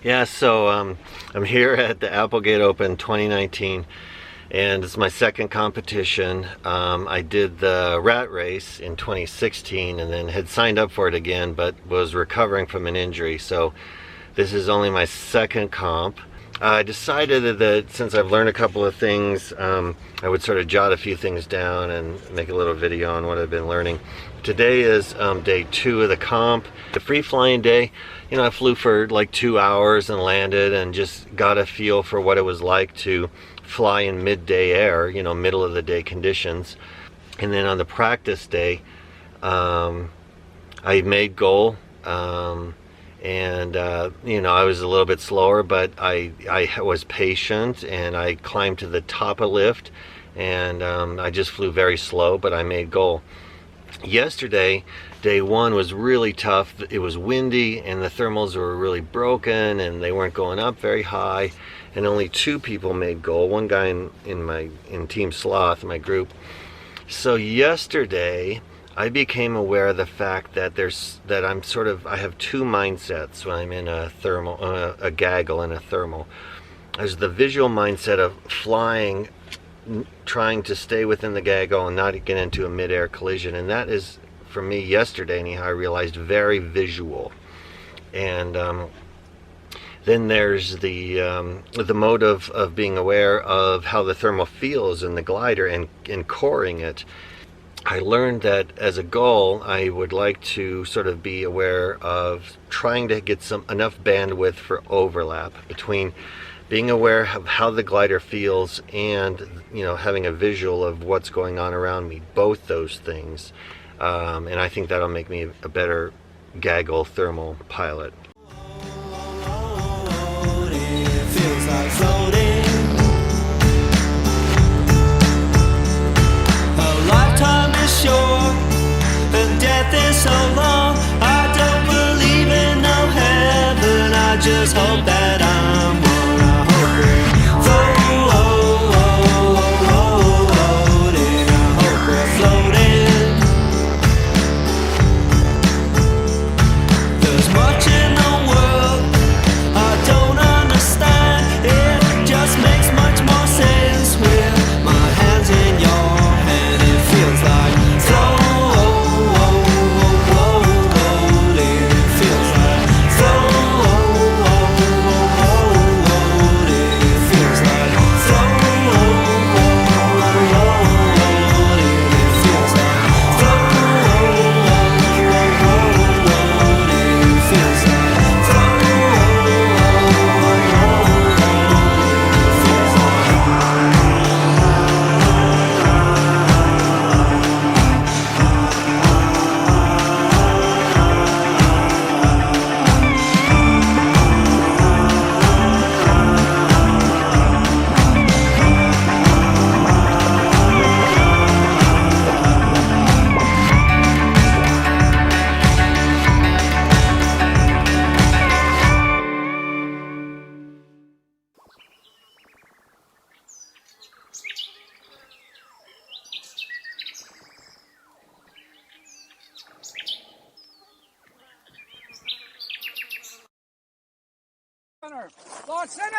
Yeah, so I'm here at the Applegate Open 2019, and it's my second competition. I did the rat race in 2016 and then had signed up for it again, but was recovering from an injury. So this is only my second comp. I decided that since I've learned a couple of things, I would sort of jot a few things down and make a little video on what I've been learning. Today is day 2 of the comp. The free flying day, you know, I flew for like 2 hours and landed and just got a feel for what it was like to fly in midday air, you know, middle of the day conditions. And then on the practice day, I made goal. You know, I was a little bit slower, but I was patient and I climbed to the top of lift, and I just flew very slow, but I made goal. Yesterday, day 1 was really tough. It was windy and the thermals were really broken and they weren't going up very high, and only 2 people made goal. One guy in Team Sloth, my group. So yesterday I became aware of the fact that I have 2 mindsets when I'm in a thermal, a gaggle and a thermal. There's the visual mindset of flying, trying to stay within the gaggle and not get into a mid-air collision, and that is, for me yesterday anyhow, I realized, very visual. And then there's the mode of being aware of how the thermal feels in the glider and coring it. I learned that as a goal, I would like to sort of be aware of trying to get enough bandwidth for overlap between being aware of how the glider feels and, you know, having a visual of what's going on around me. Both those things, and I think that'll make me a better gaggle thermal pilot. It feels like floating. Short and death is so long. I don't believe in no heaven. I just hope that I'm one. I hope we're floating. I hope we're floating. There's much in the world I don't understand. It just makes much more sense with my hands in your hand. It feels like Launch center!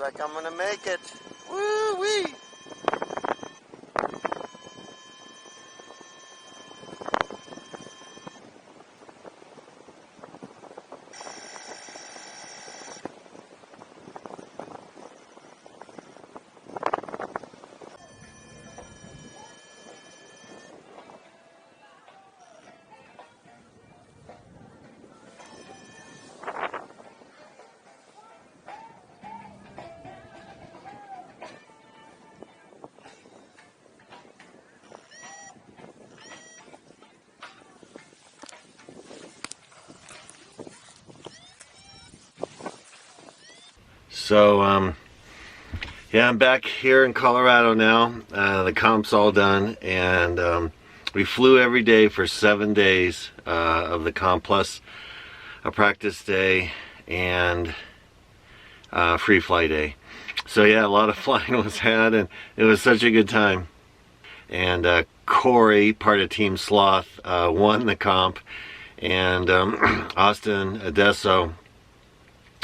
like I'm gonna make it. Woo-wee! So, yeah, I'm back here in Colorado now. The comp's all done, and we flew every day for 7 days of the comp, plus a practice day and free fly day. So yeah, a lot of flying was had, and it was such a good time. And Corey, part of Team Sloth, won the comp, and Austin Adesso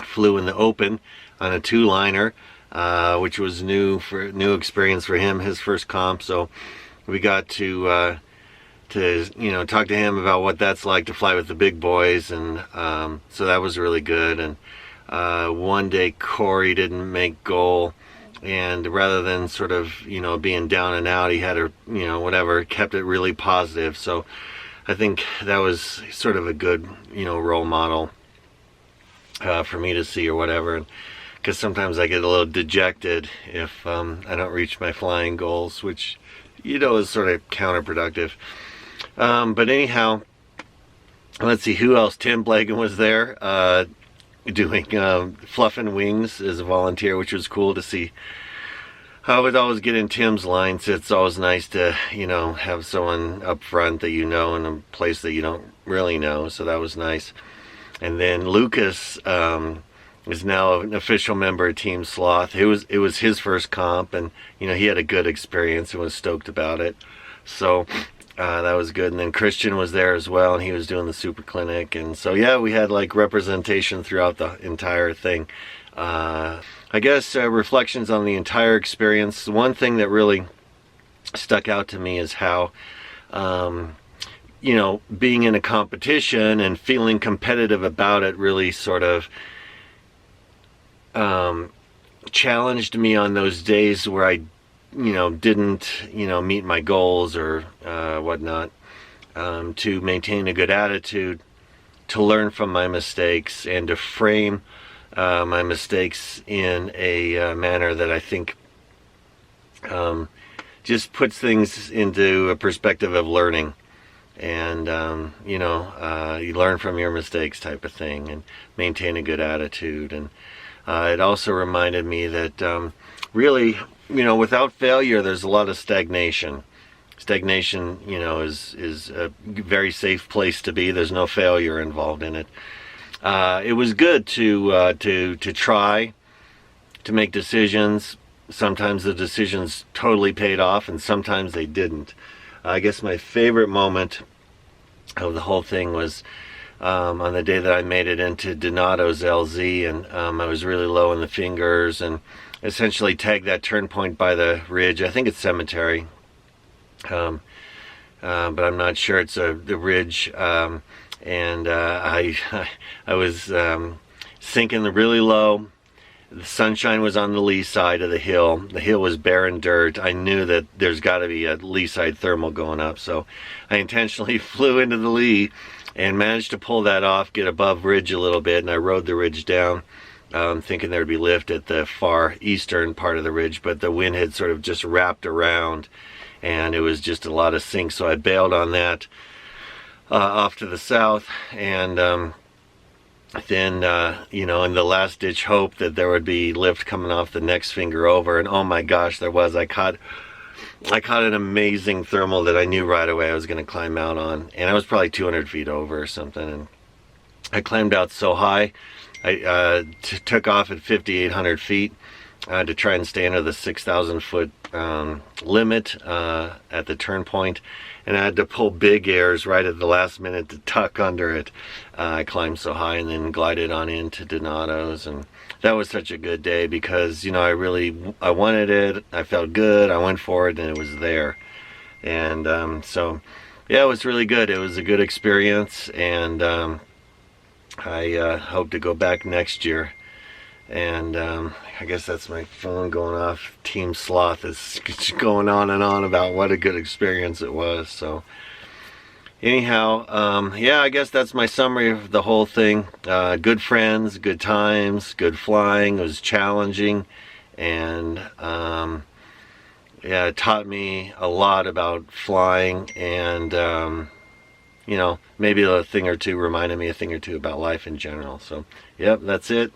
flew in the open on a 2-liner, which was new experience for him, his first comp. So we got to talk to him about what that's like to fly with the big boys, and so that was really good. And one day Corey didn't make goal, and rather than sort of being down and out, he had kept it really positive. So I think that was sort of a good role model for me to see, or whatever. Because sometimes I get a little dejected if I don't reach my flying goals, which is sort of counterproductive. But anyhow, let's see who else. Tim Blagan was there doing fluffing wings as a volunteer, which was cool to see. I would always get in Tim's line, so it's always nice to have someone up front that in a place that you don't really know. So that was nice. And then Lucas is now an official member of Team Sloth. It was his first comp, and he had a good experience and was stoked about it. So that was good. And then Christian was there as well, and he was doing the super clinic. And so yeah, we had like representation throughout the entire thing. I guess reflections on the entire experience. One thing that really stuck out to me is how being in a competition and feeling competitive about it really sort of challenged me on those days where I didn't meet my goals or whatnot, to maintain a good attitude, to learn from my mistakes, and to frame my mistakes in a manner that I think just puts things into a perspective of learning. And you learn from your mistakes, type of thing, and maintain a good attitude. And it also reminded me that really, without failure, there's a lot of stagnation. Stagnation, is a very safe place to be. There's no failure involved in it. It was good to try to make decisions. Sometimes the decisions totally paid off, and sometimes they didn't. I guess my favorite moment of the whole thing was on the day that I made it into Donato's LZ, and I was really low in the fingers, and essentially tagged that turn point by the ridge. I think it's Cemetery, but I'm not sure. It's the ridge, and I was sinking really low. The sunshine was on the lee side of the hill. The hill was barren dirt. I knew that there's got to be a lee side thermal going up, so I intentionally flew into the lee and managed to pull that off, get above ridge a little bit, and I rode the ridge down, thinking there'd be lift at the far eastern part of the ridge, but the wind had sort of just wrapped around, and it was just a lot of sink, so I bailed on that off to the south, and then in the last ditch hope that there would be lift coming off the next finger over, and oh my gosh, there was. I caught an amazing thermal that I knew right away I was going to climb out on, and I was probably 200 feet over or something, and I climbed out so high. I took off at 5,800 feet to try and stay under the 6,000 foot limit at the turn point, and I had to pull big airs right at the last minute to tuck under it. I climbed so high and then glided on into Donato's, and that was such a good day because, you know, I wanted it, I felt good, I went for it, and it was there. And so yeah, it was really good. It was a good experience, and I hope to go back next year. And I guess that's my phone going off. Team Sloth is going on and on about what a good experience it was. So anyhow, yeah, I guess that's my summary of the whole thing. Good friends, good times, good flying. It was challenging, and yeah, it taught me a lot about flying, and you know, maybe a thing or two reminded me a thing or two about life in general. So yep, that's it.